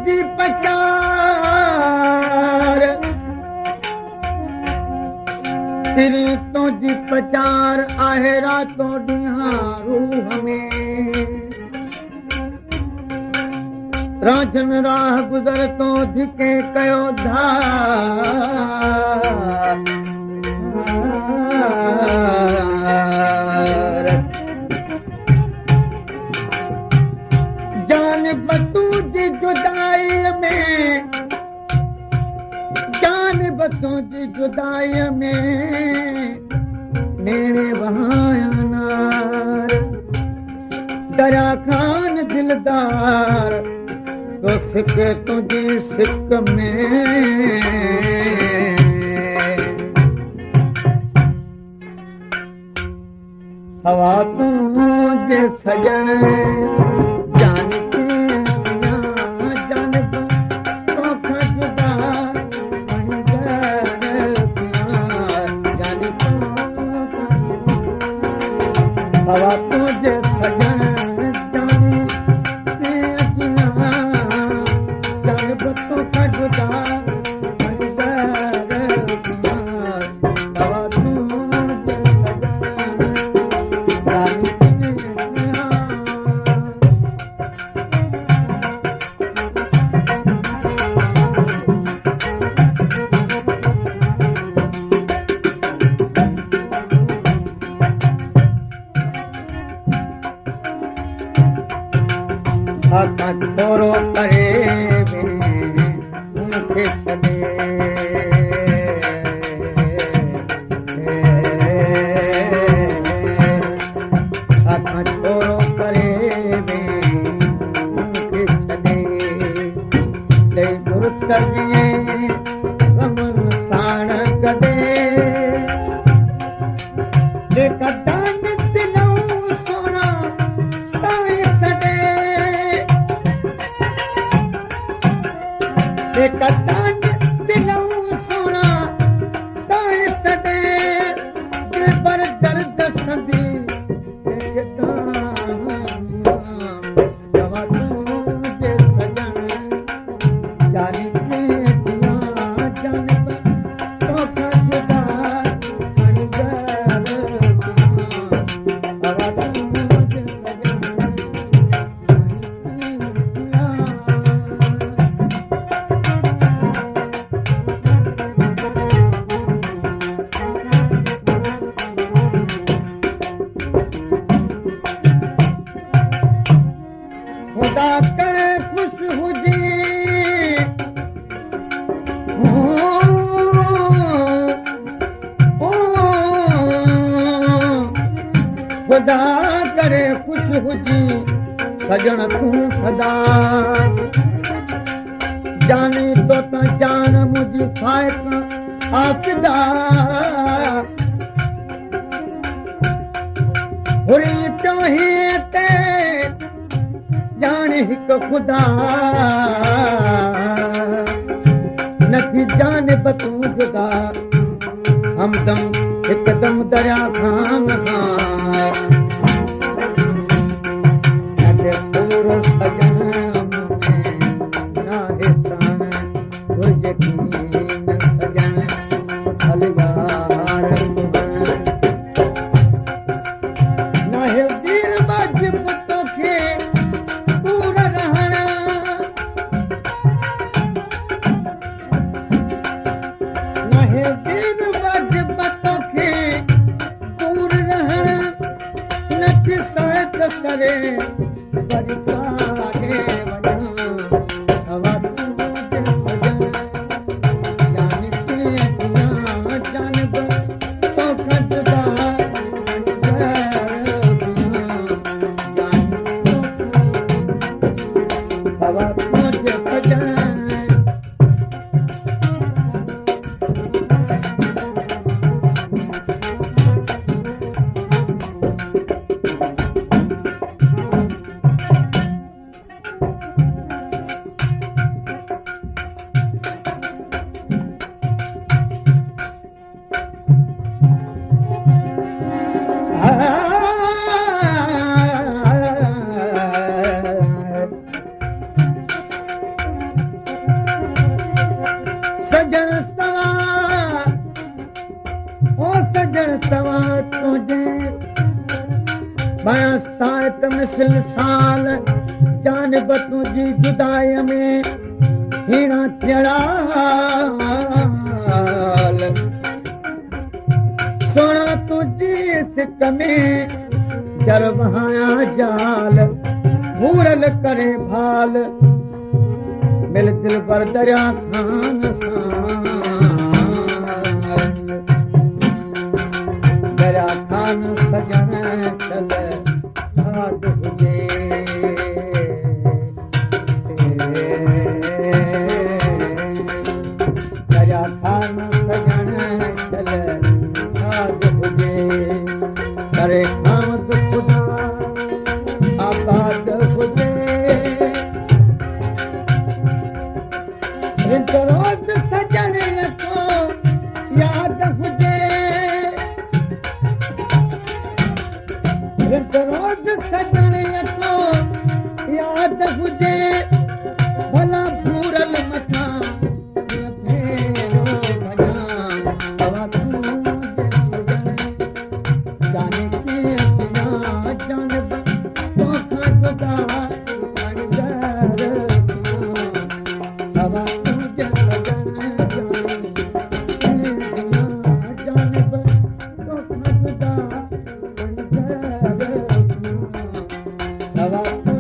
तुझी पचार तेरी तुझी पचार आहे रातों ॾींहं रूह में राजन राह गुज़र तो धिके कयो धार जान बतू जी जुदाई में जान बतू जी जुदाई में नेड़े वहायानार दरिया खान दिलदार तो सिक तुझी सिक में हवा तुझे सजन जान के जान तो खजुदा जान हवा तुझे सजन छोरो करे उनखे छॾे छोरो करे उनखे छॾे गुरुत रमन साण गॾे कदान दिलूं सोना ताए सदे दिलबर दर्द संदी जवा तुझे सजन जानी के दिया जान तो खजुदा अनगर जवा तुझे सजन खुदा करे खुश हुजी खुदा करे खुश हुजी सजन तू सदा जाने तो त जान मुझी फाइक आफदा हुरी पियो ही ते जाने हिक खुदा नथी जान बतू जुदा हमदम हिकदम दरिया खान सूर सजन नाहे सान सजन अलवार नाहे वीर वाजिब तोखे करे बड़ी काहे वना हवा तुझे सजन जान के दिया जान तो खजुदा हवा तुझे सजन साहित मिसल साल जानब तुंहिंजी जुदाई में हीरा थियड़ा सोना तुंहिंजी सिक में जर बहाया जाल मूरल करे भाल मिल दिल पर दरिया खान दरिया खान सजन चल साध हुजे दरिया खान सजन चल साध हुजे करे आमद खुदा आबाद हुजे रोज सजन को याद हुजे रोज सजन को याद हुजे भला पूरल मथा फेरो भॼा तवा तूं जाने की अखियां जानब तोखां जुदा तवा Bye-bye.